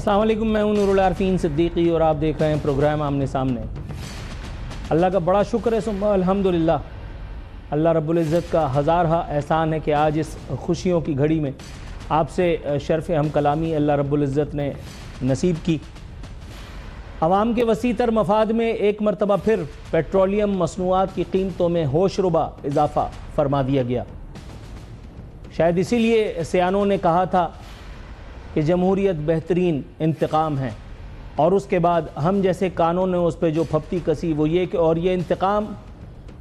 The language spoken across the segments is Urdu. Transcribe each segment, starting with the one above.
السلام علیکم، میں ہوں نور العارفین صدیقی اور آپ دیکھ رہے ہیں پروگرام آمنے سامنے۔ اللہ کا بڑا شکر ہے، ثم الحمدللہ۔ اللہ رب العزت کا ہزارہ احسان ہے کہ آج اس خوشیوں کی گھڑی میں آپ سے شرف ہم کلامی اللہ رب العزت نے نصیب کی۔ عوام کے وسیع تر مفاد میں ایک مرتبہ پھر پیٹرولیم مصنوعات کی قیمتوں میں ہوش ربا اضافہ فرما دیا گیا۔ شاید اسی لیے سیانوں نے کہا تھا کہ جمہوریت بہترین انتقام ہے، اور اس کے بعد ہم جیسے کانوں نے اس پہ جو پھپتی کسی وہ یہ کہ اور یہ انتقام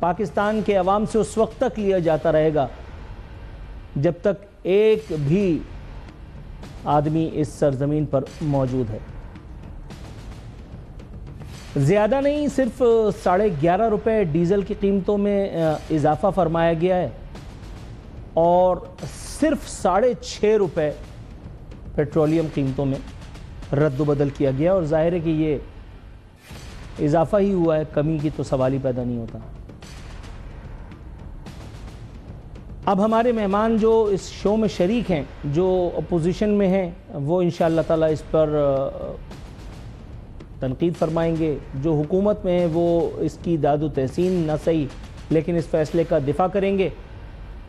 پاکستان کے عوام سے اس وقت تک لیا جاتا رہے گا جب تک ایک بھی آدمی اس سرزمین پر موجود ہے۔ زیادہ نہیں، صرف 11.5 روپے ڈیزل کی قیمتوں میں اضافہ فرمایا گیا ہے اور صرف 6.5 روپے پیٹرولیم قیمتوں میں رد و بدل کیا گیا، اور ظاہر ہے کہ یہ اضافہ ہی ہوا ہے، کمی کی تو سوال ہی پیدا نہیں ہوتا۔ اب ہمارے مہمان جو اس شو میں شریک ہیں، جو اپوزیشن میں ہیں، وہ انشاءاللہ تعالی اس پر تنقید فرمائیں گے۔ جو حکومت میں ہیں وہ اس کی داد و تحسین نہ صحیح لیکن اس فیصلے کا دفاع کریں گے۔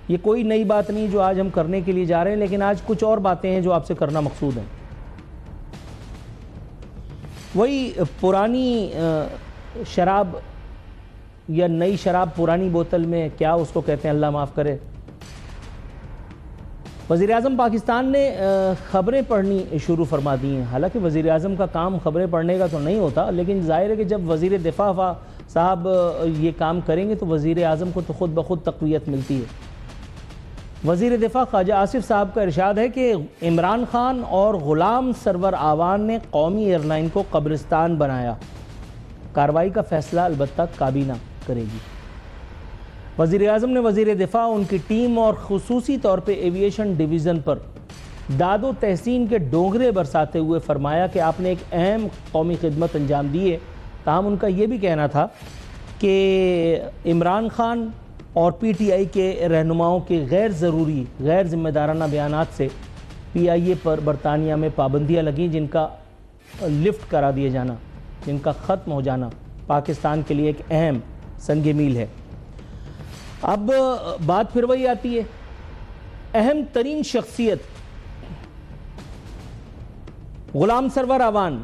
یہ کوئی نئی بات نہیں جو آج ہم کرنے کے لیے جا رہے ہیں، لیکن آج کچھ اور باتیں ہیں جو آپ سے کرنا مقصود ہیں۔ وہی پرانی شراب یا نئی شراب پرانی بوتل میں، کیا اس کو کہتے ہیں، اللہ معاف کرے۔ وزیراعظم پاکستان نے خبریں پڑھنی شروع فرما دی ہیں۔ حالانکہ وزیراعظم کا کام خبریں پڑھنے کا تو نہیں ہوتا، لیکن ظاہر ہے کہ جب وزیر دفاع صاحب یہ کام کریں گے تو وزیر اعظم کو تو خود بخود تقویت ملتی ہے۔ وزیر دفاع خواجہ آصف صاحب کا ارشاد ہے کہ عمران خان اور غلام سرور آوان نے قومی ایئر لائن کو قبرستان بنایا، کارروائی کا فیصلہ البتہ کابینہ کرے گی۔ وزیر اعظم نے وزیر دفاع، ان کی ٹیم اور خصوصی طور پہ ایویشن ڈویژن پر داد و تحسین کے ڈونگرے برساتے ہوئے فرمایا کہ آپ نے ایک اہم قومی خدمت انجام دی ہے۔ تاہم ان کا یہ بھی کہنا تھا کہ عمران خان اور پی ٹی آئی کے رہنماؤں کے غیر ضروری غیر ذمہ دارانہ بیانات سے پی آئی اے پر برطانیہ میں پابندیاں لگیں، جن کا لفٹ کرا دیا جانا، جن کا ختم ہو جانا پاکستان کے لیے ایک اہم سنگ میل ہے۔ اب بات پھر وہی آتی ہے، اہم ترین شخصیت غلام سرور آوان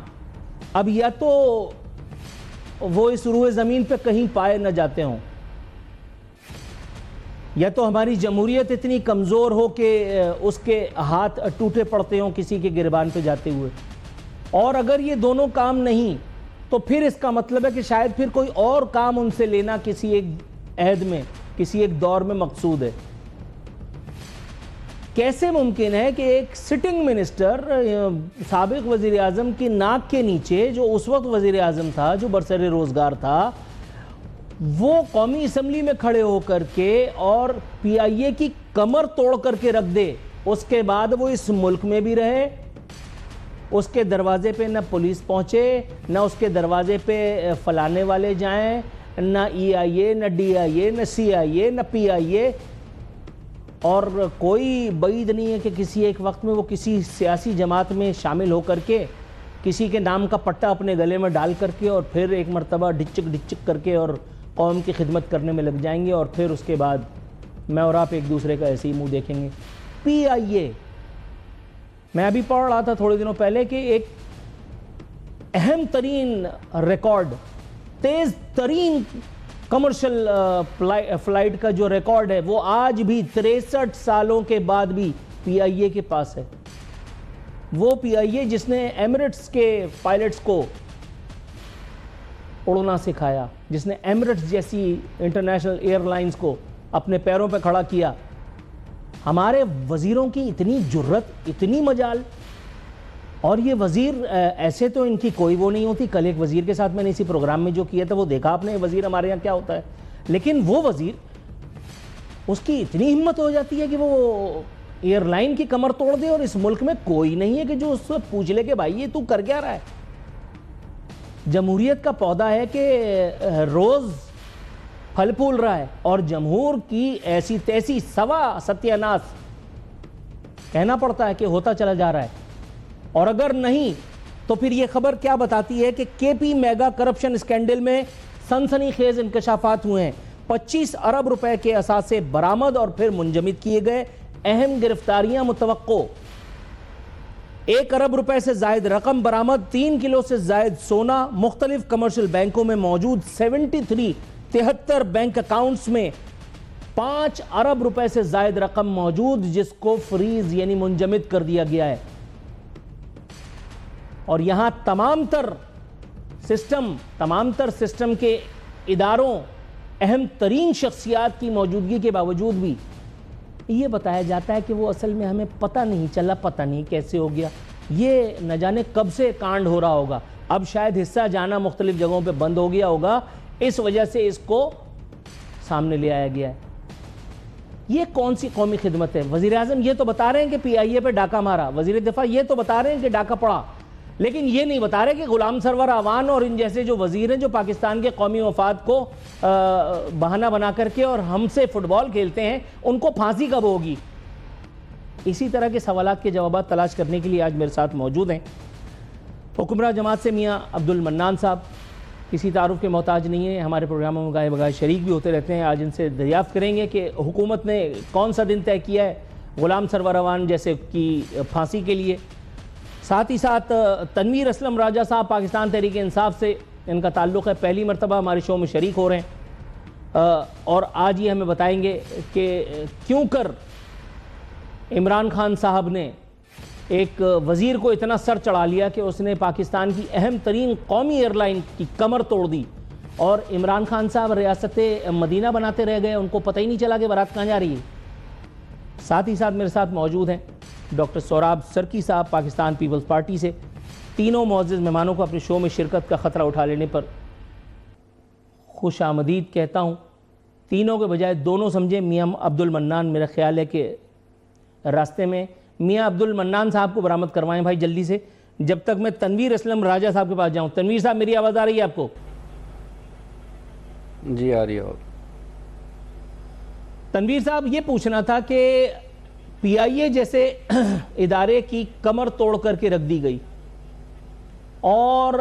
اب یا تو وہ اس روح زمین پہ کہیں پائے نہ جاتے ہوں، یا تو ہماری جمہوریت اتنی کمزور ہو کہ اس کے ہاتھ ٹوٹے پڑتے ہوں کسی کے گربان پہ جاتے ہوئے، اور اگر یہ دونوں کام نہیں تو پھر اس کا مطلب ہے کہ شاید پھر کوئی اور کام ان سے لینا کسی ایک عہد میں، کسی ایک دور میں مقصود ہے۔ کیسے ممکن ہے کہ ایک سٹنگ منسٹر، سابق وزیر اعظم کی ناک کے نیچے جو اس وقت وزیر اعظم تھا، جو برسر روزگار تھا، وہ قومی اسمبلی میں کھڑے ہو کر کے اور پی آئی اے کی کمر توڑ کر کے رکھ دے، اس کے بعد وہ اس ملک میں بھی رہے، اس کے دروازے پہ نہ پولیس پہنچے، نہ اس کے دروازے پہ فلانے والے جائیں، نہ ای آئی اے، نہ ڈی آئی اے، نہ سی آئی اے، نہ پی آئی اے، اور کوئی بعید نہیں ہے کہ کسی ایک وقت میں وہ کسی سیاسی جماعت میں شامل ہو کر کے کسی کے نام کا پٹا اپنے گلے میں ڈال کر کے اور پھر ایک مرتبہ ڈچک ڈچک کر کے اور قوم کی خدمت کرنے میں لگ جائیں گے، اور پھر اس کے بعد میں اور آپ ایک دوسرے کا ایسے ہی منہ دیکھیں گے۔ پی آئی اے، میں ابھی پڑھ رہا تھا تھوڑے دنوں پہلے کہ ایک اہم ترین ریکارڈ، تیز ترین کمرشل فلائٹ کا جو ریکارڈ ہے وہ آج بھی 63 سالوں کے بعد بھی پی آئی اے کے پاس ہے۔ وہ پی آئی اے جس نے ایمریٹس کے پائلٹس کو اڑنا سکھایا، جس نے ایمریٹس جیسی انٹرنیشنل ایئر لائنز کو اپنے پیروں پہ کھڑا کیا۔ ہمارے وزیروں کی اتنی جرت، اتنی مجال، اور یہ وزیر ایسے تو ان کی کوئی وہ نہیں ہوتی۔ کل ایک وزیر کے ساتھ میں نے اسی پروگرام میں جو کیا تھا وہ دیکھا آپ نے، وزیر ہمارے یہاں کیا ہوتا ہے، لیکن وہ وزیر، اس کی اتنی ہمت ہو جاتی ہے کہ وہ ایئر لائن کی کمر توڑ دے، اور اس ملک میں کوئی نہیں ہے کہ جو اس سے پوچھ لے کہ بھائی یہ تو کر کیا رہا ہے۔ جمہوریت کا پودا ہے کہ روز پھل پھول رہا ہے، اور جمہور کی ایسی تیسی سوا ستیہ ناس کہنا پڑتا ہے کہ ہوتا چلا جا رہا ہے، اور اگر نہیں تو پھر یہ خبر کیا بتاتی ہے کہ کے پی میگا کرپشن اسکینڈل میں سنسنی خیز انکشافات ہوئے ہیں. 25 ارب روپے کے اثاثے برآمد اور پھر منجمد کیے گئے. اہم گرفتاریاں متوقع. 1 ارب روپے سے زائد رقم برآمد. 3 کلو سے زائد سونا. مختلف کمرشل بینکوں میں موجود 73 بینک اکاؤنٹس میں 5 ارب روپے سے زائد رقم موجود، جس کو فریز یعنی منجمد کر دیا گیا ہے. اور یہاں تمام تر سسٹم کے اداروں، اہم ترین شخصیات کی موجودگی کے باوجود بھی یہ بتایا جاتا ہے کہ وہ اصل میں ہمیں پتہ نہیں چلا، پتہ نہیں کیسے ہو گیا، یہ نہ جانے کب سے کانڈ ہو رہا ہوگا. اب شاید حصہ جانا مختلف جگہوں پہ بند ہو گیا ہوگا، اس وجہ سے اس کو سامنے لے آیا گیا ہے. یہ کون سی قومی خدمت ہے؟ وزیر اعظم یہ تو بتا رہے ہیں کہ پی آئی اے پہ ڈاکہ مارا، وزیر دفاع یہ تو بتا رہے ہیں کہ ڈاکہ پڑا، لیکن یہ نہیں بتا رہے کہ غلام سرور اعوان اور ان جیسے جو وزیر ہیں جو پاکستان کے قومی مفاد کو بہانہ بنا کر کے اور ہم سے فٹ بال کھیلتے ہیں، ان کو پھانسی کب ہوگی. اسی طرح کے سوالات کے جوابات تلاش کرنے کے لیے آج میرے ساتھ موجود ہیں حکمراں جماعت سے میاں عبد المنان صاحب. کسی تعارف کے محتاج نہیں ہیں، ہمارے پروگراموں میں گاہے بگاہے شریک بھی ہوتے رہتے ہیں. آج ان سے دریافت کریں گے کہ حکومت نے کون سا دن طے کیا ہے غلام سرور اعوان جیسے کی پھانسی کے لیے. ساتھ ہی ساتھ تنویر اسلم راجہ صاحب پاکستان تحریک انصاف سے ان کا تعلق ہے، پہلی مرتبہ ہمارے شو میں شریک ہو رہے ہیں، اور آج یہ ہمیں بتائیں گے کہ کیوں کر عمران خان صاحب نے ایک وزیر کو اتنا سر چڑھا لیا کہ اس نے پاکستان کی اہم ترین قومی ایئر لائن کی کمر توڑ دی، اور عمران خان صاحب ریاست مدینہ بناتے رہ گئے، ان کو پتہ ہی نہیں چلا کہ بارات کہاں جا رہی ہے. ساتھ ہی ساتھ میرے ساتھ موجود ہیں ڈاکٹر سوراب سرکی صاحب پاکستان پیپلز پارٹی سے. تینوں معزز مہمانوں کو اپنے شو میں شرکت کا خطرہ اٹھا لینے پر خوش آمدید کہتا ہوں. تینوں کے بجائے دونوں سمجھیں. میاں عبد المنان میرا خیال ہے کہ راستے میں میاں عبد المنان صاحب کو برآمد کروائیں بھائی جلدی سے، جب تک میں تنویر اسلم راجہ صاحب کے پاس جاؤں. تنویر صاحب میری آواز آ رہی ہے آپ کو؟ جی آ رہی ہے. تنویر صاحب یہ پوچھنا تھا کہ پی آئی اے جیسے ادارے کی کمر توڑ کر کے رکھ دی گئی، اور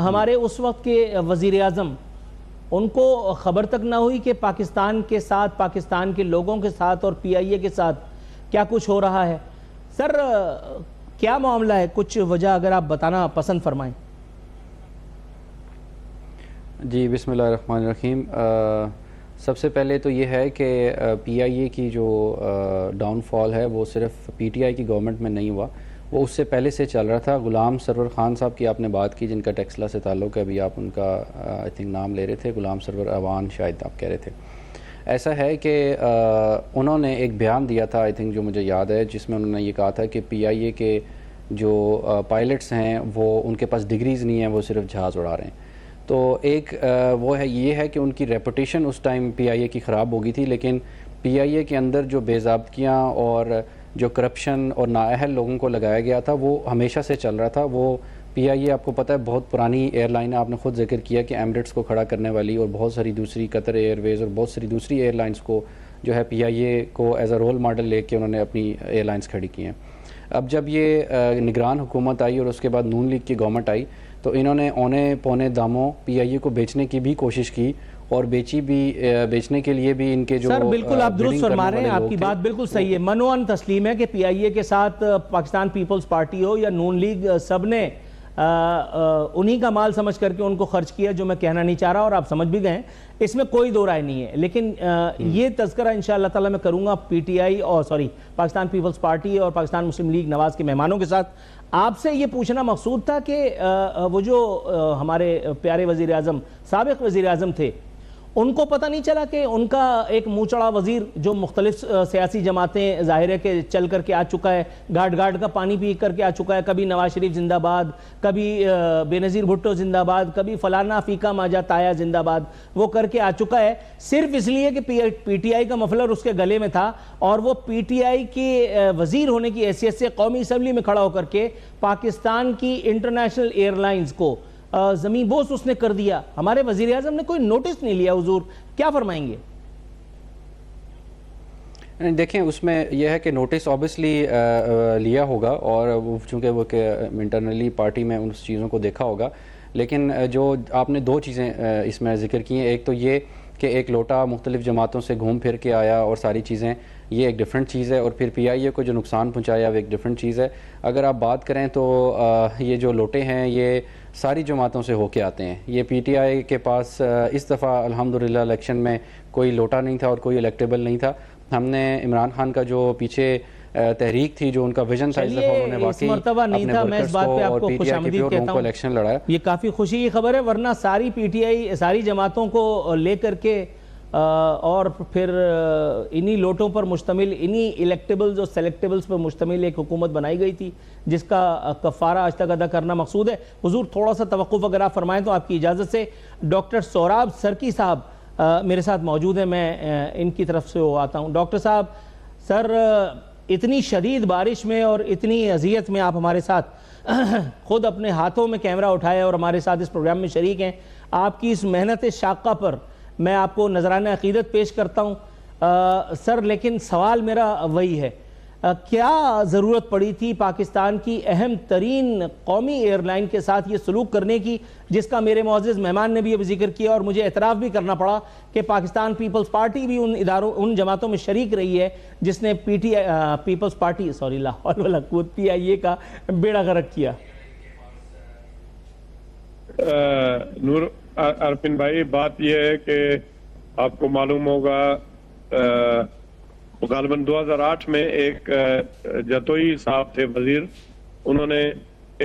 ہمارے اس وقت کے وزیر اعظم، ان کو خبر تک نہ ہوئی کہ پاکستان کے ساتھ، پاکستان کے لوگوں کے ساتھ اور پی آئی اے کے ساتھ کیا کچھ ہو رہا ہے. سر کیا معاملہ ہے؟ کچھ وجہ اگر آپ بتانا پسند فرمائیں. جی بسم اللہ الرحمن الرحیم. سب سے پہلے تو یہ ہے کہ پی آئی اے کی جو ڈاؤن فال ہے وہ صرف پی ٹی آئی کی گورنمنٹ میں نہیں ہوا، وہ اس سے پہلے سے چل رہا تھا. غلام سرور خان صاحب کی آپ نے بات کی، جن کا ٹیکسلا سے تعلق ہے، ابھی آپ ان کا آئی تھنک نام لے رہے تھے، غلام سرور اعوان شاید آپ کہہ رہے تھے. ایسا ہے کہ انہوں نے ایک بیان دیا تھا آئی تھنک جو مجھے یاد ہے، جس میں انہوں نے یہ کہا تھا کہ پی آئی اے کے جو پائلٹس ہیں وہ ان کے پاس ڈگریز نہیں ہیں، وہ صرف جہاز اڑا رہے ہیں. تو ایک وہ ہے، یہ ہے کہ ان کی ریپوٹیشن اس ٹائم پی آئی اے کی خراب ہو گئی تھی، لیکن پی آئی اے کے اندر جو بے ضابطگیاں اور جو کرپشن اور نااہل لوگوں کو لگایا گیا تھا وہ ہمیشہ سے چل رہا تھا. وہ پی آئی اے آپ کو پتہ ہے بہت پرانی ایئر لائن ہے، آپ نے خود ذکر کیا کہ ایمریٹس کو کھڑا کرنے والی اور بہت ساری دوسری قطر ایئر ویز اور بہت ساری دوسری ایئر لائنس کو جو ہے پی آئی اے کو ایز اے رول ماڈل لے کے انہوں نے اپنی ایئر لائنس کھڑی کی ہیں. اب جب یہ نگران حکومت آئی اور اس کے بعد نون لیگ کی گورنمنٹ آئی تو انہوں نے اونے پونے داموں پی آئی اے کو بیچنے کی بھی کوشش کی، اور بیچنے کے لیے بھی ان کے جو سر بالکل آپ درست فرما رہے ہیں، آپ کی بات بالکل صحیح ہے. منوان تسلیم ہے کہ پی آئی اے کے ساتھ پاکستان پیپلز پارٹی ہو یا نون لیگ، سب نے انہی کا مال سمجھ کر کے ان کو خرچ کیا، جو میں کہنا نہیں چاہ رہا اور آپ سمجھ بھی گئے ہیں، اس میں کوئی دو رائے نہیں ہے. لیکن یہ تذکرہ انشاءاللہ تعالی میں کروں گا پی ٹی آئی اور پاکستان پیپلز پارٹی اور پاکستان مسلم لیگ نواز کے مہمانوں کے ساتھ. آپ سے یہ پوچھنا مقصود تھا کہ وہ جو ہمارے پیارے وزیر اعظم، سابق وزیر اعظم تھے، ان کو پتہ نہیں چلا کہ ان کا ایک منہ چڑھا وزیر جو مختلف سیاسی جماعتیں ظاہر ہے کہ چل کر کے آ چکا ہے، گھاٹ گھاٹ کا پانی پی کر کے آ چکا ہے، کبھی نواز شریف زندہ باد، کبھی بے نظیر بھٹو زندہ باد، کبھی فلانا فیقہ ماجا تایا زندہ باد، وہ کر کے آ چکا ہے صرف اس لیے کہ پی ٹی آئی کا مفلر اس کے گلے میں تھا، اور وہ پی ٹی آئی کے وزیر ہونے کی حیثیت سے قومی اسمبلی میں کھڑا ہو کر کے پاکستان کی انٹرنیشنل ایئر لائنز کو زمین بوس اس نے کر دیا. ہمارے وزیر اعظم نے کوئی نوٹس نہیں لیا. حضور کیا فرمائیں گے؟ دیکھیں اس میں یہ ہے کہ نوٹس آبویسلی لیا ہوگا اور وہ چونکہ وہ کہ انٹرنلی پارٹی میں ان چیزوں کو دیکھا ہوگا، لیکن جو آپ نے دو چیزیں اس میں ذکر کی ہیں، ایک تو یہ کہ ایک لوٹا مختلف جماعتوں سے گھوم پھر کے آیا اور ساری چیزیں، یہ ایک ڈیفرنٹ چیز ہے، اور پھر پی آئی اے کو جو نقصان پہنچایا وہ ایک ڈیفرنٹ چیز ہے۔ اگر آپ بات کریں تو یہ جو لوٹے ہیں یہ ساری جماعتوں سے ہو کے آتے ہیں۔ یہ پی ٹی آئی کے پاس اس دفعہ الحمدللہ الیکشن میں کوئی لوٹا نہیں تھا اور کوئی الیکٹیبل نہیں تھا۔ ہم نے عمران خان کا جو پیچھے تحریک تھی، جو ان کا ویژن تھا، اس دفعہ انہوں نے واقعی اپنے ورکرز کو اور پی ٹی آئی کے پیور لوگوں کو الیکشن لڑایا۔ یہ کافی خوشی کی خبر ہے، ورنہ ساری پی ٹی آئی ساری جماعتوں کو لے کر کے اور پھر انہی لوٹوں پر مشتمل، انہی الیکٹیبلز اور سیلیکٹیبلز پر مشتمل ایک حکومت بنائی گئی تھی جس کا کفارہ آج تک ادا کرنا مقصود ہے۔ حضور تھوڑا سا توقف اگر آپ فرمائیں تو آپ کی اجازت سے ڈاکٹر سوراب سرکی صاحب میرے ساتھ موجود ہیں، میں ان کی طرف سے آتا ہوں۔ ڈاکٹر صاحب، سر اتنی شدید بارش میں اور اتنی اذیت میں آپ ہمارے ساتھ خود اپنے ہاتھوں میں کیمرہ اٹھائے اور ہمارے ساتھ اس پروگرام میں شریک ہیں، آپ کی اس محنت شاقہ پر میں آپ کو نذرانہ عقیدت پیش کرتا ہوں۔ سر لیکن سوال میرا وہی ہے، کیا ضرورت پڑی تھی پاکستان کی اہم ترین قومی ایئر لائن کے ساتھ یہ سلوک کرنے کی، جس کا میرے معزز مہمان نے بھی اب ذکر کیا اور مجھے اعتراف بھی کرنا پڑا کہ پاکستان پیپلز پارٹی بھی ان جماعتوں میں شریک رہی ہے جس نے پیپلز پارٹی پی آئی اے کا بیڑا غرق کیا۔ نور عرفین بھائی، بات یہ ہے کہ آپ کو معلوم ہوگا غالباً 2008 میں ایک جتوئی صاحب تھے وزیر، انہوں نے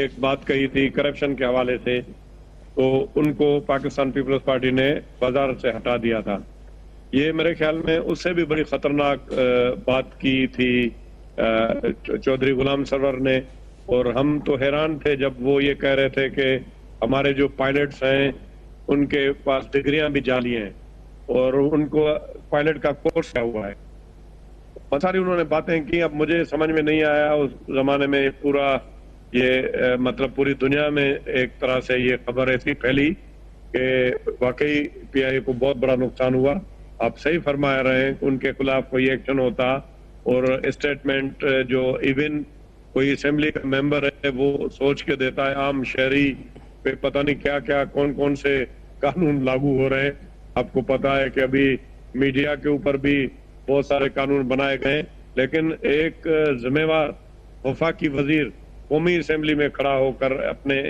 ایک بات کہی تھی کرپشن کے حوالے سے، تو ان کو پاکستان پیپلز پارٹی نے وزارت سے ہٹا دیا تھا۔ یہ میرے خیال میں اس سے بھی بڑی خطرناک بات کی تھی چودھری غلام سرور نے، اور ہم تو حیران تھے جب وہ یہ کہہ رہے تھے کہ ہمارے جو پائلٹس ہیں ان کے پاس ڈگریاں بھی جعلی ہیں اور ان کو پائلٹ کا کورس کیا ہوا ہے۔ بہت ساری انہوں نے باتیں کی، اب مجھے سمجھ میں نہیں آیا اس زمانے میں پورا یہ مطلب پوری دنیا میں ایک طرح سے یہ خبر ایسی پھیلی کہ واقعی پی آئی اے کو بہت بڑا نقصان ہوا۔ آپ صحیح فرما رہے ہیں کہ ان کے خلاف کوئی ایکشن ہوتا اور اسٹیٹمنٹ جو ایون کوئی اسمبلی کا ممبر ہے وہ سوچ کے دیتا ہے، عام شہری پہ پتہ نہیں کیا کیا کون کون سے قانون لاگو ہو رہے ہیں۔ آپ کو پتا ہے کہ ابھی میڈیا کے اوپر بھی بہت سارے قانون بنائے گئے، لیکن ایک ذمہ وار وفاقی وزیر قومی اسمبلی میں کھڑا ہو کر اپنے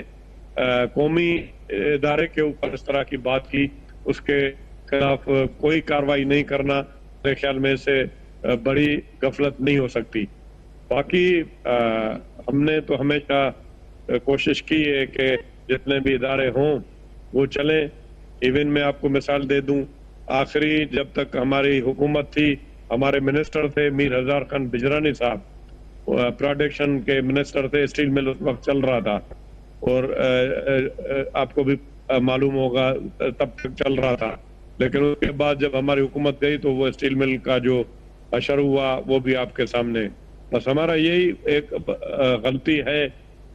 قومی ادارے کے اوپر اس طرح کی بات کی، اس کے خلاف کوئی کارروائی نہیں کرنا میرے خیال میں سے بڑی غفلت نہیں ہو سکتی۔ باقی ہم نے تو ہمیشہ کوشش کی ہے کہ جتنے بھی ادارے ہوں وہ چلیں۔ ایون میں آپ کو مثال دے دوں، آخری جب تک ہماری حکومت تھی ہمارے منسٹر تھے میر ہزار خان بجرانی صاحب، پروڈکشن کے منسٹر تھے، اسٹیل مل اس وقت چل رہا تھا اور آپ کو بھی معلوم ہوگا تب تک چل رہا تھا، لیکن اس کے بعد جب ہماری حکومت گئی تو وہ اسٹیل مل کا جو اشر ہوا وہ بھی آپ کے سامنے۔ بس ہمارا یہی ایک غلطی ہے،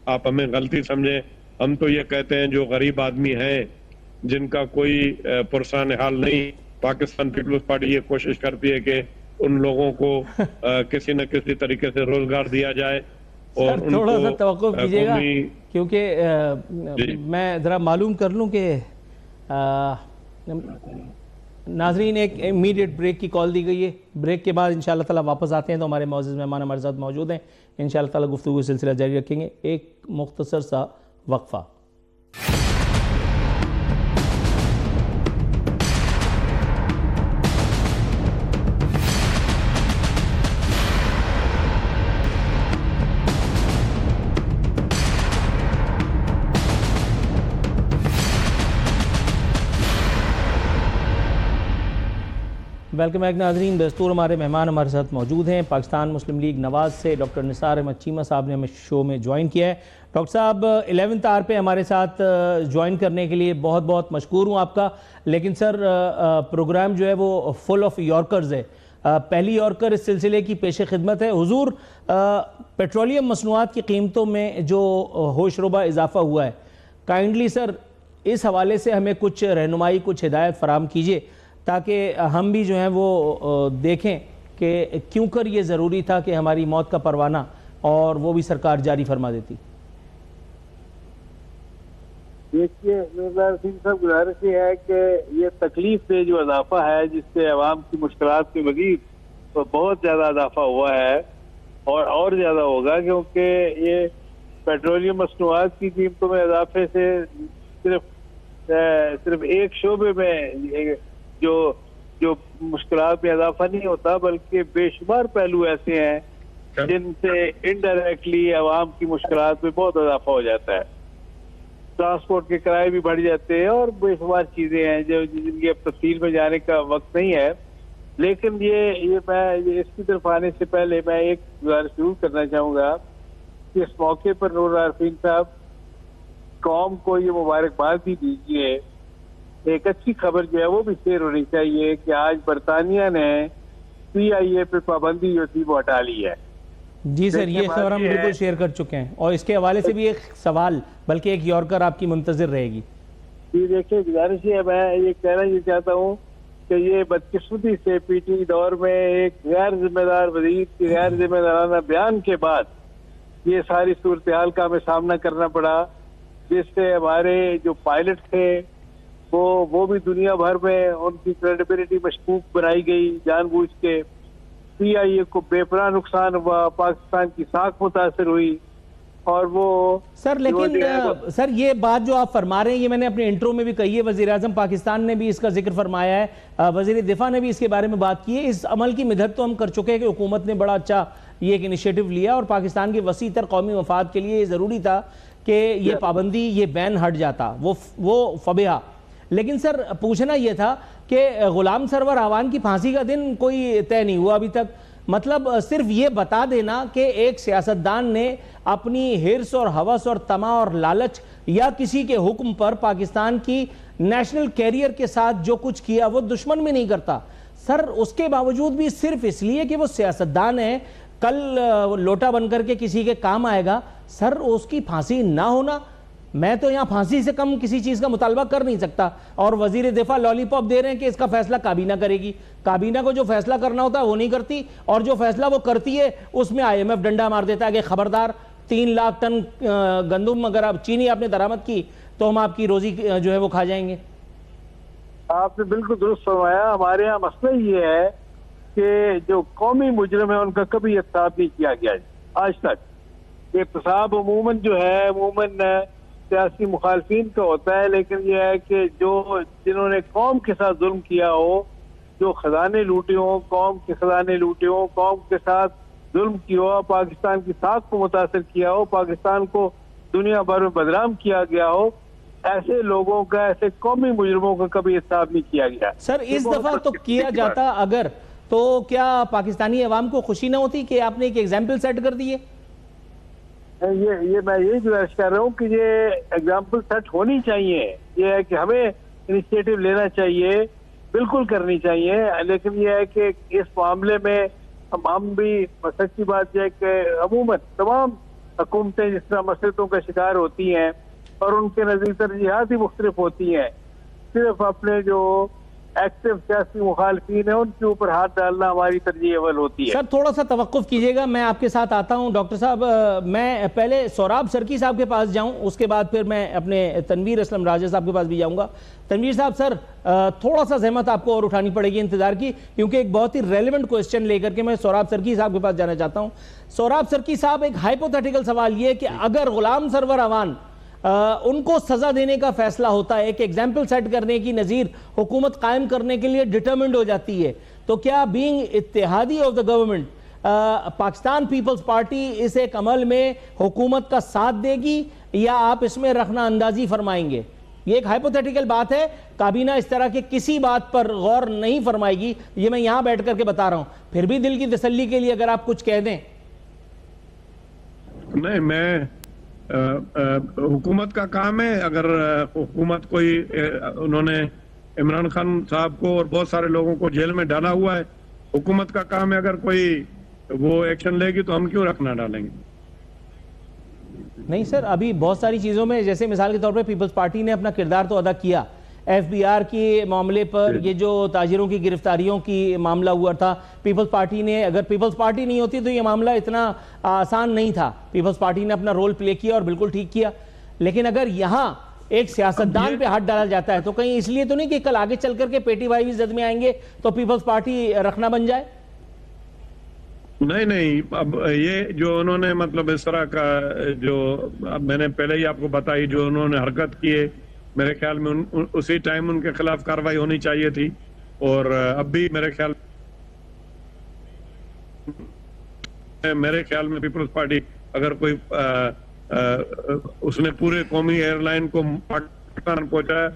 آپ ہمیں غلطی سمجھیں، ہم تو یہ کہتے ہیں جو غریب آدمی ہیں جن کا کوئی پرسان حال نہیں، پاکستان پیپلز پارٹی یہ کوشش کرتی ہے کہ ان لوگوں کو کسی نہ کسی طریقے سے روزگار دیا جائے اور ان تھوڑا کو سا توقف کیجیے گا کیونکہ میں ذرا معلوم کر لوں کہ ناظرین ایک امیڈیٹ بریک کی کال دی گئی ہے، بریک کے بعد انشاءاللہ تعالی واپس آتے ہیں تو ہمارے معزز مہمان ہمارے ساتھ موجود ہیں، انشاءاللہ تعالی گفتگو کا سلسلہ جاری رکھیں گے۔ ایک مختصر سا وقفہ۔ ویلکم بیک ناظرین، دستور ہمارے مہمان ہمارے ساتھ موجود ہیں۔ پاکستان مسلم لیگ نواز سے ڈاکٹر نثار احمد چیمہ صاحب نے ہمیں شو میں جوائن کیا ہے۔ ڈاکٹر صاحب 11th آور پہ ہمارے ساتھ جوائن کرنے کے لیے بہت بہت مشکور ہوں آپ کا، لیکن سر پروگرام جو ہے وہ فل آف یارکرز ہے۔ پہلی یارکر اس سلسلے کی پیش خدمت ہے۔ حضور، پیٹرولیم مصنوعات کی قیمتوں میں جو ہوش ربا اضافہ ہوا ہے، کائنڈلی سر اس حوالے سے ہمیں کچھ رہنمائی، کچھ ہدایت فراہم کیجیے تاکہ ہم بھی جو ہیں وہ دیکھیں کہ کیوں کر یہ ضروری تھا کہ ہماری موت کا پروانہ اور وہ بھی سرکار جاری فرما دیتی؟ دیکھیے مرزا سنگھ صاحب، گزارش یہ ہے کہ یہ تکلیف پہ جو اضافہ ہے جس سے عوام کی مشکلات کے مزید تو بہت زیادہ اضافہ ہوا ہے اور زیادہ ہوگا، کیونکہ یہ پیٹرولیم مصنوعات کی قیمتوں میں اضافے سے صرف ایک شعبے میں جو مشکلات میں اضافہ نہیں ہوتا، بلکہ بے شمار پہلو ایسے ہیں جن سے انڈائریکٹلی عوام کی مشکلات میں بہت اضافہ ہو جاتا ہے۔ ٹرانسپورٹ کے کرائے بھی بڑھ جاتے ہیں اور بے شمار چیزیں ہیں جن کی اب تفصیل میں جانے کا وقت نہیں ہے، لیکن میں اس کی طرف آنے سے پہلے میں ایک گزارش ضرور کرنا چاہوں گا کہ اس موقع پر نور عارفین صاحب قوم کو یہ مبارکباد بھی دیجیے، ایک اچھی خبر جو ہے وہ بھی شیئر ہونی چاہیے کہ آج برطانیہ نے PIA پہ پابندی جو تھی وہ ہٹا لی ہے۔ جی سر، یہ خبر ہم بالکل شیئر کر چکے ہیں، اور اس کے حوالے سے بھی ایک سوال، بلکہ ایک یورکر آپ کی منتظر رہے گی۔ جی دیکھیں، گزارش ہے، میں یہ کہنا یہ چاہتا ہوں کہ یہ بدقسمتی سے PT دور میں ایک غیر ذمہ دار وزیر کے غیر ذمہ دارانہ بیان کے بعد یہ ساری صورتحال کا ہمیں سامنا کرنا پڑا، جس سے ہمارے جو پائلٹ تھے وہ بھی دنیا بھر میں ان کی کریڈیبلٹی مشکوک بنائی گئی، جان بوجھ کے PIA کو بے پناہ نقصان ہوا، پاکستان کی ساکھ متاثر ہوئی، اور وہ سر لیکن سر یہ بات جو آپ فرما رہے ہیں یہ میں نے اپنے انٹرو میں بھی کہی ہے، وزیر اعظم پاکستان نے بھی اس کا ذکر فرمایا ہے، وزیر دفاع نے بھی اس کے بارے میں بات کی ہے۔ اس عمل کی مدحت تو ہم کر چکے ہیں کہ حکومت نے بڑا اچھا یہ ایک انیشیٹو لیا، اور پاکستان کے وسیع تر قومی مفاد کے لیے یہ ضروری تھا کہ یہ پابندی، یہ بین ہٹ جاتا، وہ فبیہ۔ لیکن سر پوچھنا یہ تھا کہ غلام سرور اعوان کی پھانسی کا دن کوئی طے نہیں ہوا ابھی تک، مطلب صرف یہ بتا دینا کہ ایک سیاستدان نے اپنی ہرس اور ہوس اور طمع اور لالچ یا کسی کے حکم پر پاکستان کی نیشنل کیریئر کے ساتھ جو کچھ کیا وہ دشمن میں نہیں کرتا سر، اس کے باوجود بھی صرف اس لیے کہ وہ سیاستدان ہے، کل لوٹا بن کر کے کسی کے کام آئے گا سر، اس کی پھانسی نہ ہونا، میں تو یہاں پھانسی سے کم کسی چیز کا مطالبہ کر نہیں سکتا۔ اور وزیر دفاع لالی پاپ دے رہے ہیں کہ اس کا فیصلہ کابینہ کرے گی، کابینہ کو جو فیصلہ کرنا ہوتا ہے وہ نہیں کرتی، اور جو فیصلہ وہ کرتی ہے اس میں IMF ڈنڈا مار دیتا ہے کہ خبردار 3 لاکھ ٹن گندم اگر آپ چینی آپ نے درآمد کی تو ہم آپ کی روزی جو ہے وہ کھا جائیں گے۔ آپ نے بالکل درست فرمایا، ہمارے یہاں مسئلہ یہ ہے کہ جو قومی مجرم ہے ان کا کبھی احتساب نہیں کیا گیا آج تک۔ احتساب عموماً جو ہے سیاسی مخالفین کا ہوتا ہے، لیکن یہ ہے کہ جنہوں نے قوم کے ساتھ ظلم کیا ہو، جو خزانے لوٹے ہوں، قوم کے خزانے لوٹے ہوں، قوم کے ساتھ ظلم کیا ہو، پاکستان کی ساکھ کو متاثر کیا ہو، پاکستان کو دنیا بھر میں بدنام کیا گیا ہو، ایسے لوگوں کا، ایسے قومی مجرموں کا کبھی احتساب نہیں کیا گیا۔ سر اس دفعہ تو کیا جاتا اگر، تو کیا پاکستانی عوام کو خوشی نہ ہوتی کہ آپ نے ایک ایگزامپل سیٹ کر دی ہے؟ یہ میں یہی گزارش کر رہا ہوں کہ یہ ایگزامپل سیٹ ہونی چاہیے، یہ ہے کہ ہمیں انیشیٹو لینا چاہیے، بالکل کرنی چاہیے، لیکن یہ ہے کہ اس معاملے میں ہم بھی، سچی بات یہ ہے کہ عموماً تمام حکومتیں جس طرح مسئلوں کا شکار ہوتی ہیں اور ان کے نظری ترجیحات ہی مختلف ہوتی ہیں، صرف اپنے جو ایکٹیو سیاسی مخالفین ہیں ان کے اوپر ہاتھ ڈالنا ہماری ترجیح اول ہوتی ہے۔ سر تھوڑا سا توقف کیجئے گا، میں آپ کے ساتھ آتا ہوں۔ ڈاکٹر صاحب میں پہلے سوراب سرکی صاحب کے پاس جاؤں، اس کے بعد پھر میں اپنے تنویر اسلم راجہ صاحب کے پاس بھی جاؤں گا۔ تنویر صاحب سر تھوڑا سا زحمت آپ کو اور اٹھانی پڑے گی انتظار کی، کیونکہ ایک بہت ہی ریلیونٹ کوئسچن لے کر کے میں سوراب سرکی صاحب کے پاس جانا چاہتا ہوں۔ سوراب سرکی صاحب ایک ہائپوتھیٹیکل سوال یہ کہ اگر غلام سرور اعوان ان کو سزا دینے کا فیصلہ ہوتا ہے، ایک ایگزامپل سیٹ کرنے کی نظیر حکومت قائم کرنے کے لیے ڈٹرمنڈ ہو جاتی ہے، تو کیا بینگ اتحادی of the government Pakistan Peoples Party اس ایک عمل میں حکومت کا ساتھ دے گی یا آپ اس میں رخنہ اندازی فرمائیں گے؟ یہ ایک ہائپوتھیٹیکل بات ہے، کابینہ اس طرح کے کسی بات پر غور نہیں فرمائے گی، یہ میں یہاں بیٹھ کر کے بتا رہا ہوں، پھر بھی دل کی تسلی کے لیے اگر آپ کچھ کہہ دیں۔ نہیں، میں حکومت کا کام ہے، اگر حکومت کوئی، انہوں نے عمران خان صاحب کو اور بہت سارے لوگوں کو جیل میں ڈالا ہوا ہے، حکومت کا کام ہے، اگر کوئی وہ ایکشن لے گی تو ہم کیوں رکھنا ڈالیں گے؟ نہیں سر، ابھی بہت ساری چیزوں میں جیسے مثال کے طور پہ پیپلز پارٹی نے اپنا کردار تو ادا کیا، FBR کے معاملے پر یہ جو تاجروں کی گرفتاریوں کی معاملہ ہوا تھا، پیپلز پارٹی نے، اگر پیپلز پارٹی نہیں ہوتی تو یہ معاملہ اتنا آسان نہیں تھا. پیپلز پارٹی نے اپنا رول پلے کیا اور بالکل ٹھیک کیا. لیکن اگر یہاں ایک سیاستدان پہ ہاتھ ڈالا جاتا ہے تو کہیں اس لیے تو نہیں کہ کل آگے چل کر کے پیٹی بھائی بھی زد میں آئیں گے تو پیپلز پارٹی رکھنا بن جائے؟ نہیں، اب یہ جو انہوں نے مطلب اس طرح کا جو اب میں نے پہلے ہی آپ کو بتائی جو انہوں نے حرکت کی ہے، میرے خیال میں اسی ٹائم ان کے خلاف کارروائی ہونی چاہیے تھی. اور اب بھی میرے خیال میں پیپلز پارٹی اگر کوئی اس نے پورے قومی ایئر لائن کو پاکستان پہنچایا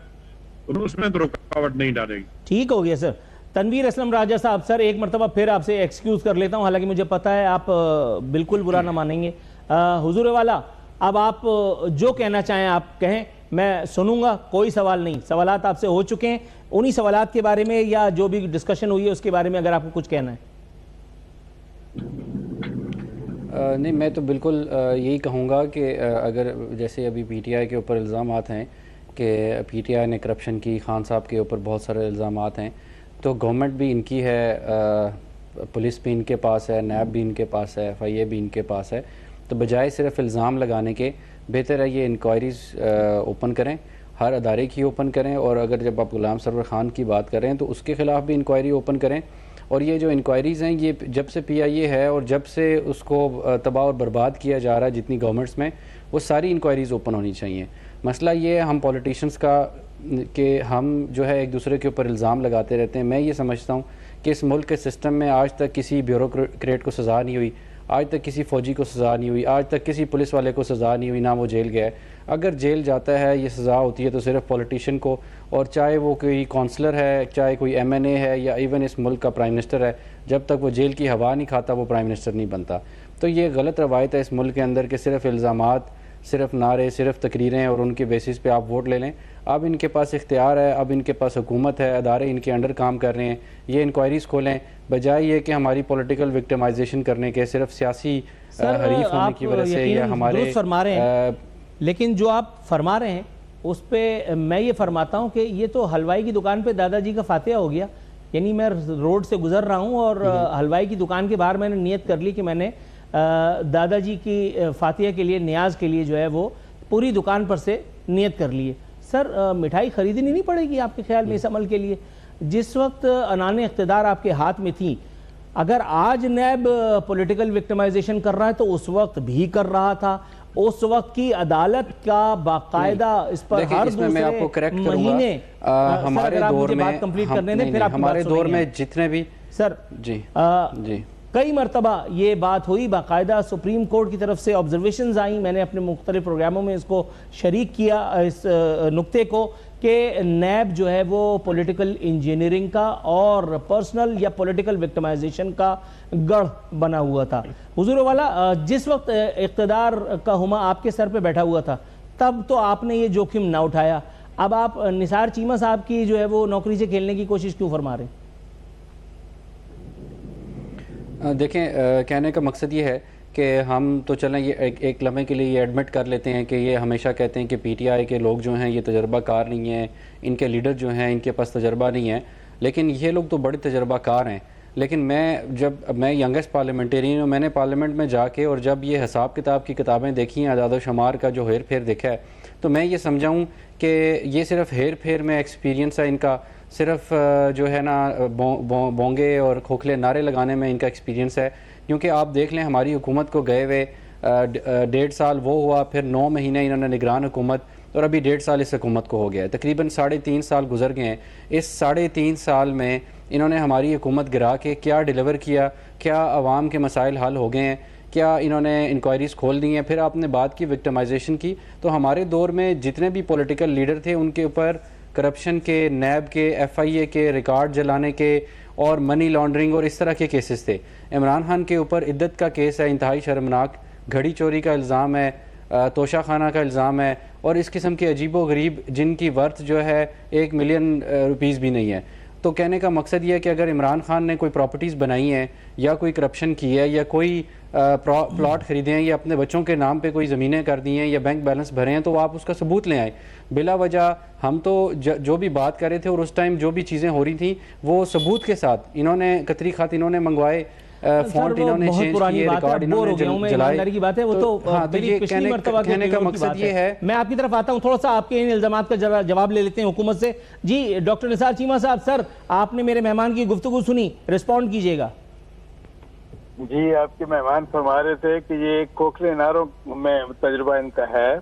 تو اس میں تو رکاوٹ نہیں ڈالے گی. ٹھیک ہو گیا سر. تنویر اسلم راجہ صاحب، سر ایک مرتبہ پھر آپ سے ایکسکیوز کر لیتا ہوں، حالانکہ مجھے پتا ہے آپ بالکل برا نہ مانیں گے. حضور والا، اب آپ جو کہنا چاہیں آپ کہیں، میں سنوں گا، کوئی سوال نہیں. سوالات آپ سے ہو چکے ہیں، انہی سوالات کے بارے میں یا جو بھی ڈسکشن ہوئی ہے اس کے بارے میں اگر آپ کو کچھ کہنا ہے. نہیں، میں تو بالکل یہی کہوں گا کہ اگر جیسے ابھی پی ٹی آئی کے اوپر الزامات ہیں کہ پی ٹی آئی نے کرپشن کی، خان صاحب کے اوپر بہت سارے الزامات ہیں، تو گورنمنٹ بھی ان کی ہے، پولیس بھی ان کے پاس ہے، نیب بھی ان کے پاس ہے، FIA بھی ان کے پاس ہے. تو بجائے صرف الزام لگانے کے بہتر ہے یہ انکوائریز اوپن کریں، ہر ادارے کی اوپن کریں. اور اگر جب آپ غلام سرور خان کی بات کریں تو اس کے خلاف بھی انکوائری اوپن کریں. اور یہ جو انکوائریز ہیں یہ جب سے PIA ہے اور جب سے اس کو تباہ اور برباد کیا جا رہا ہے جتنی گورنمنٹس میں، وہ ساری انکوائریز اوپن ہونی چاہیے. مسئلہ یہ ہے ہم پولیٹیشنز کا کہ ہم جو ہے ایک دوسرے کے اوپر الزام لگاتے رہتے ہیں. میں یہ سمجھتا ہوں کہ اس ملک کے سسٹم میں آج تک کسی بیوروکریٹ کو سزا نہیں ہوئی، آج تک کسی فوجی کو سزا نہیں ہوئی، آج تک کسی پولیس والے کو سزا نہیں ہوئی، نہ وہ جیل گیا ہے. اگر جیل جاتا ہے، یہ سزا ہوتی ہے تو صرف پولیٹیشین کو، اور چاہے وہ کوئی کونسلر ہے، چاہے کوئی MNA ہے یا ایون اس ملک کا پرائم منسٹر ہے، جب تک وہ جیل کی ہوا نہیں کھاتا وہ پرائم منسٹر نہیں بنتا. تو یہ غلط روایت ہے اس ملک کے اندر کہ صرف الزامات، صرف نعرے، صرف تقریریں اور ان کے بیسس پہ آپ ووٹ لے لیں. اب ان کے پاس اختیار ہے، اب ان کے پاس حکومت ہے، ادارے ان کے انڈر کام کر رہے ہیں، یہ انکوائریز کھولیں بجائے یہ کہ ہماری پولیٹیکل وکٹمائزیشن کرنے کے، صرف سیاسی حریف ہونے کی وجہ سے یا ہمارے درست فرما رہے ہیں. لیکن جو آپ فرما رہے ہیں اس پہ میں یہ فرماتا ہوں کہ یہ تو حلوائی کی دکان پہ دادا جی کا فاتحہ ہو گیا. یعنی میں روڈ سے گزر رہا ہوں اور حلوائی کی دکان کے باہر میں نے نیت کر لی کہ میں نے دادا جی کی فاتحہ کے لیے، نیاز کے لیے جو ہے وہ پوری دکان پر سے نیت کر لیے. سر مٹھائی خریدنی نہیں پڑے گی آپ کے خیال میں اس عمل کے لیے؟ جس وقت عنان اقتدار آپ کے ہاتھ میں تھی، اگر آج نیب پولیٹیکل وکٹمائزیشن کر رہا ہے تو اس وقت بھی کر رہا تھا. اس وقت کی عدالت کا باقاعدہ اس پر ہر دوسرے مہینے، ہمارے دور میں کمپلیٹ کرنے دیں پھر آپ ہمارے دور میں جتنے بھی سر جی کئی مرتبہ یہ بات ہوئی، باقاعدہ سپریم کورٹ کی طرف سے آبزرویشنز آئیں. میں نے اپنے مختلف پروگراموں میں اس کو شریک کیا، اس نقطے کو، کہ نیب جو ہے وہ پولیٹیکل انجینئرنگ کا اور پرسنل یا پولیٹیکل وکٹمائزیشن کا گڑھ بنا ہوا تھا. حضور والا، جس وقت اقتدار کا ہما آپ کے سر پہ بیٹھا ہوا تھا تب تو آپ نے یہ جوخم نہ اٹھایا. اب آپ نثار چیمہ صاحب کی جو ہے وہ نوکری سے کھیلنے کی کوشش کیوں فرما رہے ہیں؟ دیکھیں، کہنے کا مقصد یہ ہے کہ ہم تو چلیں یہ ایک لمحے کے لیے یہ ایڈمٹ کر لیتے ہیں کہ یہ ہمیشہ کہتے ہیں کہ PTI کے لوگ جو ہیں یہ تجربہ کار نہیں ہیں، ان کے لیڈر جو ہیں ان کے پاس تجربہ نہیں ہے. لیکن یہ لوگ تو بڑے تجربہ کار ہیں. لیکن میں ینگسٹ پارلیمنٹیرین ہوں، میں نے پارلیمنٹ میں جا کے اور جب یہ حساب کتاب کی کتابیں دیکھی ہیں، اعداد و شمار کا جو ہیر پھیر دیکھا ہے، تو میں یہ سمجھاؤں کہ یہ صرف ہیر پھیر میں ایکسپیرینس ہے ان کا، صرف جو ہے نا بونگے اور کھوکھلے نعرے لگانے میں ان کا ایکسپیرینس ہے. کیونکہ آپ دیکھ لیں ہماری حکومت کو گئے ہوئے 1.5 سال وہ ہوا، پھر 9 مہینے انہوں نے نگران حکومت، اور ابھی 1.5 سال اس حکومت کو ہو گیا ہے. تقریباً 3.5 سال گزر گئے ہیں. اس 3.5 سال میں انہوں نے ہماری حکومت گرا کے کیا ڈیلیور کیا؟ کیا عوام کے مسائل حل ہو گئے ہیں؟ کیا انہوں نے انکوائریز کھول دی ہیں؟ پھر آپ نے بات کی وکٹمائزیشن کی، تو ہمارے دور میں جتنے بھی پولیٹیکل لیڈر تھے ان کے اوپر کرپشن کے، نیب کے، FIA کے، ریکارڈ جلانے کے اور منی لانڈرنگ اور اس طرح کے کیسز تھے. عمران خان کے اوپر عدت کا کیس ہے، انتہائی شرمناک، گھڑی چوری کا الزام ہے، توشہ خانہ کا الزام ہے، اور اس قسم کے عجیب و غریب جن کی ورتھ جو ہے 1 ملین روپیز بھی نہیں ہے. تو کہنے کا مقصد یہ ہے کہ اگر عمران خان نے کوئی پراپرٹیز بنائی ہیں یا کوئی کرپشن کی ہے یا کوئی پلاٹ خریدے ہیں یا اپنے بچوں کے نام پہ کوئی زمینیں کر دی ہیں یا بینک بیلنس بھرے ہیں تو آپ اس کا ثبوت لے آئیں. بلا وجہ ہم تو جو بھی بات کر رہے تھے اور اس ٹائم جو بھی چیزیں ہو رہی تھیں وہ ثبوت کے ساتھ انہوں نے قطری خط انہوں نے منگوائے, فونٹ انہوں نے چینج کیے, ریکارڈ انہوں نے جلائے. کی بات ہے وہ تو میری پچھلی مرتبہ کہنے کا مقصد یہ ہے. میں آپ کی طرف آتا ہوں, تھوڑا سا آپ کے ان الزامات کا جواب لے لیتے ہیں حکومت سے. جی ڈاکٹر نثار چیمہ صاحب, سر آپ نے میرے مہمان کی گفتگو سنی, رسپونڈ کیجئے گا. جی آپ کے مہمان فرما رہے تھے کہ یہ کھوکھلے نعروں میں تجربہ ان کا ہے,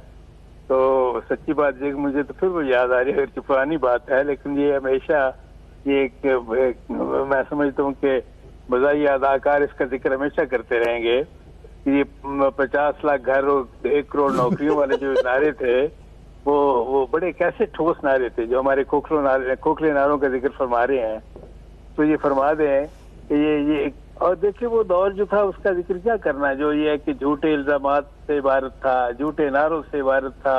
تو سچی بات یہ مجھے تو پھر وہ یاد آ رہی ہے کہ پرانی بات ہے, لیکن یہ ہمیشہ یہ میں سمجھتا ہوں کہ مزاحیہ اداکار اس کا ذکر ہمیشہ کرتے رہیں گے. یہ 50 لاکھ گھر اور 1 کروڑ نوکریوں والے جو نعرے تھے وہ بڑے کیسے ٹھوس نعرے تھے جو ہمارے کھوکھلے نعروں کا ذکر فرما رہے ہیں. تو یہ فرما دیں کہ یہ اور دیکھیں وہ دور جو تھا اس کا ذکر کیا کرنا ہے, جو یہ ہے کہ جھوٹے الزامات سے عبارت تھا, جھوٹے نعروں سے عبارت تھا,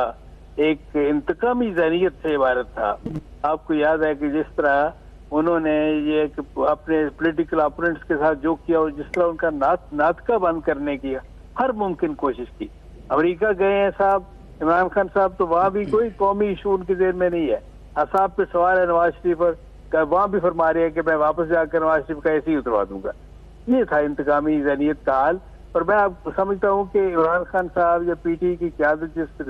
ایک انتقامی ذہنیت سے عبارت تھا. آپ کو یاد ہے کہ جس طرح انہوں نے یہ اپنے پولیٹیکل اپوننٹس کے ساتھ جو کیا اور جس طرح ان کا ناطقہ بند کرنے کی ہر ممکن کوشش کی. امریکہ گئے ہیں صاحب عمران خان صاحب, تو وہاں بھی کوئی قومی ایشو ان کے ذہن میں نہیں ہے. اصحاب پہ سوال ہے نواز شریف پر, وہاں بھی فرما رہے ہیں کہ میں واپس جا کر نواز شریف کا ایسے ہی اتروا دوں گا. یہ تھا انتقامی ذہنیت کا حال. اور میں آپ کو سمجھتا ہوں کہ عمران خان صاحب یا پی ٹی کی قیادت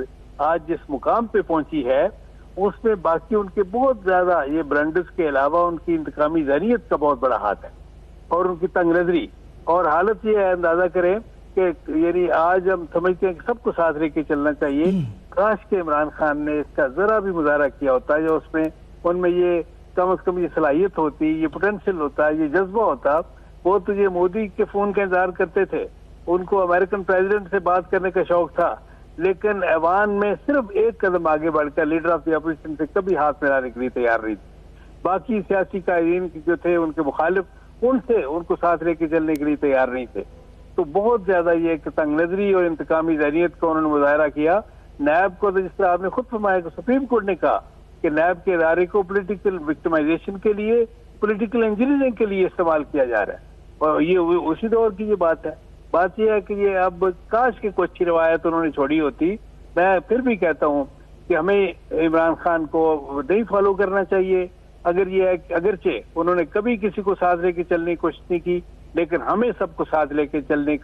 آج جس مقام پہ پہنچی ہے اس میں باقی ان کے بہت زیادہ یہ برنڈز کے علاوہ ان کی انتقامی ذہنیت کا بہت بڑا ہاتھ ہے اور ان کی تنگ نظری. اور حالت یہ ہے, اندازہ کریں کہ یعنی آج ہم سمجھتے ہیں کہ سب کو ساتھ لے کے چلنا چاہیے. کاش کہ عمران خان نے اس کا ذرا بھی مظاہرہ کیا ہوتا, جو اس میں ان میں یہ کم از کم یہ صلاحیت ہوتی, یہ پوٹینشیل ہوتا, یہ جذبہ ہوتا. وہ تو یہ مودی کے فون کا انتظار کرتے تھے, ان کو امریکن پریزیڈنٹ سے بات کرنے کا شوق تھا, لیکن ایوان میں صرف ایک قدم آگے بڑھ کر لیڈر آف دی اپوزیشن سے کبھی ہاتھ ملانے کے لیے تیار نہیں تھی. باقی سیاسی قائدین جو تھے ان کے مخالف ان کو ساتھ لے کے چلنے کے لیے تیار نہیں تھے. تو بہت زیادہ یہ تنگ نظری اور انتقامی ذہنیت کا انہوں نے مظاہرہ کیا. نیب کو تو جس طرح آپ نے خود فرمایا کہ سپریم کورٹ نے کہا کہ نیب کے ادارے کو پولیٹیکل وکٹمائزیشن کے لیے, پولیٹیکل انجینئرنگ کے لیے استعمال کیا جا رہا ہے, اور یہ اسی دور کی یہ بات ہے. بات یہ ہے کہ یہ اب کاش کی کوئی اچھی روایت انہوں نے چھوڑی ہوتی. میں پھر بھی کہتا ہوں کہ ہمیں عمران خان کو نہیں فالو کرنا چاہیے. اگر یہ اگرچہ انہوں نے کبھی کسی کو ساتھ لے کے چلنے کی کوشش نہیں کی, لیکن ہمیں سب کو ساتھ لے کے چلنے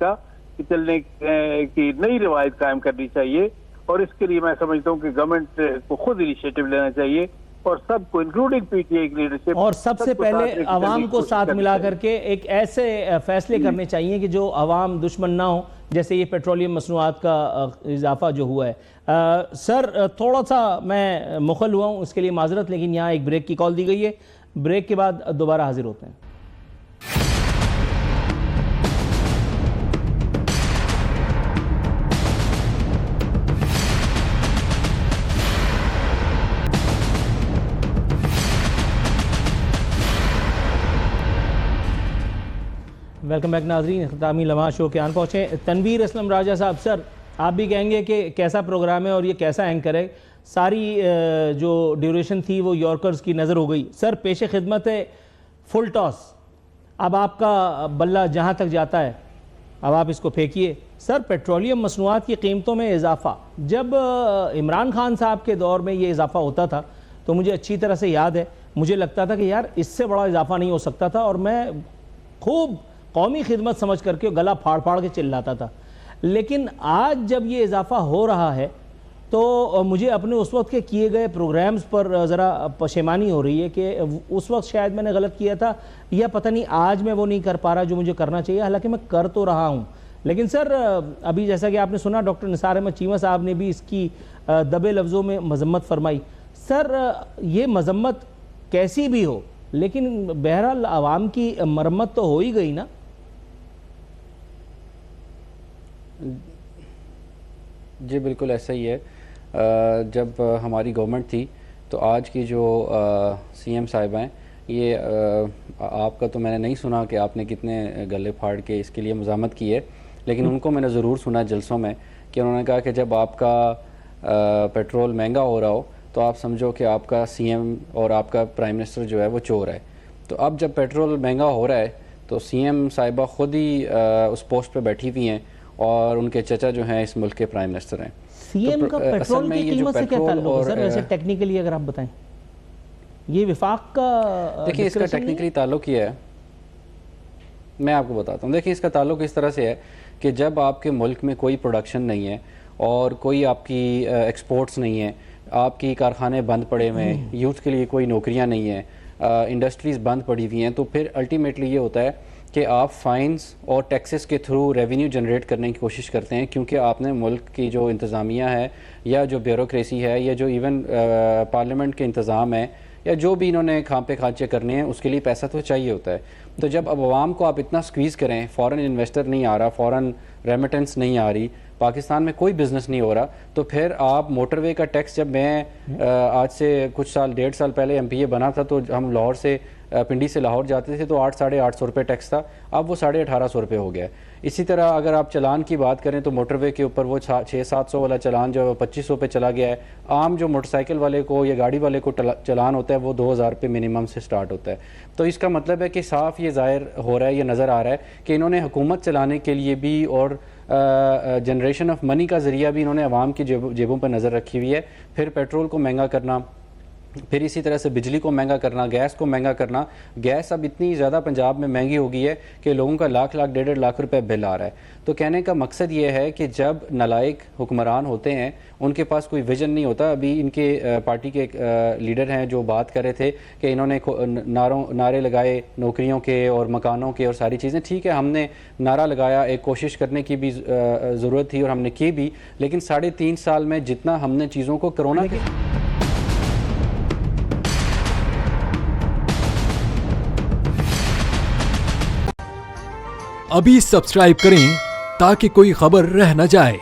کی نئی روایت قائم کرنی چاہیے. اور اس کے لیے میں سمجھتا ہوں کہ گورنمنٹ کو خود انیشیٹو لینا چاہیے اور سب کو انکلوڈنگ پی ٹی آئی کی لیڈرشپ, اور سب سے پہلے عوام کو ساتھ ملا کر کے ایک ایسے فیصلے کرنے چاہیے کہ جو عوام دشمن نہ ہو, جیسے یہ پیٹرولیم مصنوعات کا اضافہ جو ہوا ہے. سر تھوڑا سا میں مخل ہوا ہوں, اس کے لیے معذرت, لیکن یہاں ایک بریک کی کال دی گئی ہے. بریک کے بعد دوبارہ حاضر ہوتے ہیں. ویلکم بیک ناظرین, اختتامی لمحات شو کے آن پہنچے. تنویر اسلم راجہ صاحب, سر آپ بھی کہیں گے کہ کیسا پروگرام ہے اور یہ کیسا اینکر ہے. ساری جو ڈیوریشن تھی وہ یارکرز کی نظر ہو گئی. سر پیش خدمت ہے فل ٹاس, اب آپ کا بلہ جہاں تک جاتا ہے اب آپ اس کو پھینکیے. سر پیٹرولیم مصنوعات کی قیمتوں میں اضافہ, جب عمران خان صاحب کے دور میں یہ اضافہ ہوتا تھا تو مجھے اچھی طرح سے یاد ہے, مجھے لگتا تھا کہ یار اس سے بڑا اضافہ نہیں ہو سکتا تھا, اور میں خوب قومی خدمت سمجھ کر کے گلا پھاڑ پھاڑ کے چلاتا تھا. لیکن آج جب یہ اضافہ ہو رہا ہے تو مجھے اپنے اس وقت کے کیے گئے پروگرامز پر ذرا پشیمانی ہو رہی ہے کہ اس وقت شاید میں نے غلط کیا تھا, یا پتہ نہیں آج میں وہ نہیں کر پا رہا جو مجھے کرنا چاہیے, حالانکہ میں کر تو رہا ہوں. لیکن سر ابھی جیسا کہ آپ نے سنا ڈاکٹر نثار احمد چیمہ صاحب نے بھی اس کی دبے لفظوں میں مذمت فرمائی. سر یہ مذمت کیسی بھی ہو لیکن بہرحال عوام کی مرمت تو ہو ہی گئی نا. جی بالکل ایسا ہی ہے. جب ہماری گورنمنٹ تھی تو آج کی جو سی ایم صاحبہ ہیں, یہ آپ کا تو میں نے نہیں سنا کہ آپ نے کتنے گلے پھاڑ کے اس کے لیے مزاحمت کی ہے, لیکن ان کو میں نے ضرور سنا جلسوں میں کہ انہوں نے کہا کہ جب آپ کا پیٹرول مہنگا ہو رہا ہو تو آپ سمجھو کہ آپ کا سی ایم اور آپ کا پرائم منسٹر جو ہے وہ چور ہے. تو اب جب پیٹرول مہنگا ہو رہا ہے تو سی ایم صاحبہ خود ہی اس پوسٹ پہ بیٹھی ہوئی ہیں اور ان کے چچا جو ہیں اس ملک کے پرائم منسٹر ہیں. سی ایم کا پیٹرول کی قیمت سے کیا تعلق ہے سر ویسے ٹیکنیکلی اگر آپ بتائیں؟ یہ وفاق کا دیکھیں اس کا ٹیکنیکلی تعلق یہ ہے, میں آپ کو بتاتا ہوں. دیکھیں اس کا تعلق اس طرح سے ہے کہ جب آپ کے ملک میں کوئی پروڈکشن نہیں ہے اور کوئی آپ کی ایکسپورٹس نہیں ہے, آپ کی کارخانے بند پڑے ہوئے ہیں, یوتھ کے لیے کوئی نوکریاں نہیں ہیں, انڈسٹریز بند پڑی ہوئی ہیں, تو پھر الٹیمیٹلی یہ ہوتا ہے کہ آپ فائنز اور ٹیکسز کے تھرو ریونیو جنریٹ کرنے کی کوشش کرتے ہیں, کیونکہ آپ نے ملک کی جو انتظامیہ ہے یا جو بیوروکریسی ہے یا جو ایون پارلیمنٹ کے انتظام ہے یا جو بھی انہوں نے کھانپے کھانچے کرنے ہیں, اس کے لیے پیسہ تو چاہیے ہوتا ہے. تو جب اب عوام کو آپ اتنا سکویز کریں, فورن انویسٹر نہیں آ رہا, فورن ریمیٹنس نہیں آ رہی, پاکستان میں کوئی بزنس نہیں ہو رہا, تو پھر آپ موٹر وے کا ٹیکس, جب میں آج سے کچھ سال 1.5 سال پہلے ایم پی اے بنا تھا تو ہم لاہور سے پنڈی سے لاہور جاتے تھے تو 800-850 روپے ٹیکس تھا, اب وہ 1850 روپے ہو گیا ہے. اسی طرح اگر آپ چلان کی بات کریں تو موٹر وے کے اوپر وہ 600-700 والا چلان جو 2500 پہ چلا گیا ہے. عام جو موٹر سائیکل والے کو یا گاڑی والے کو چلان ہوتا ہے وہ 2000 پہ منیمم سے سٹارٹ ہوتا ہے. تو اس کا مطلب ہے کہ صاف یہ ظاہر ہو رہا ہے, یہ نظر آ رہا ہے کہ انہوں نے حکومت چلانے کے لیے بھی اور جنریشن آف منی کا ذریعہ بھی انہوں نے عوام کی جیبوں پر نظر رکھی ہوئی ہے. پھر پیٹرول کو مہنگا کرنا, پھر اسی طرح سے بجلی کو مہنگا کرنا, گیس کو مہنگا کرنا. گیس اب اتنی زیادہ پنجاب میں مہنگی ہو گئی ہے کہ لوگوں کا لاکھ 1.5 لاکھ روپے بل آ رہا ہے. تو کہنے کا مقصد یہ ہے کہ جب نالائق حکمران ہوتے ہیں, ان کے پاس کوئی ویژن نہیں ہوتا. ابھی ان کے پارٹی کے لیڈر ہیں جو بات کر رہے تھے کہ انہوں نے نعرے لگائے نوکریوں کے اور مکانوں کے اور ساری چیزیں. ٹھیک ہے, ہم نے نعرہ لگایا, ایک کوشش کرنے کی بھی ضرورت تھی اور ہم نے کی بھی, لیکن 3.5 سال میں جتنا ہم نے چیزوں کو کرونا کے ابھی سبسکرائب کریں تاکہ کوئی خبر رہ نہ جائے.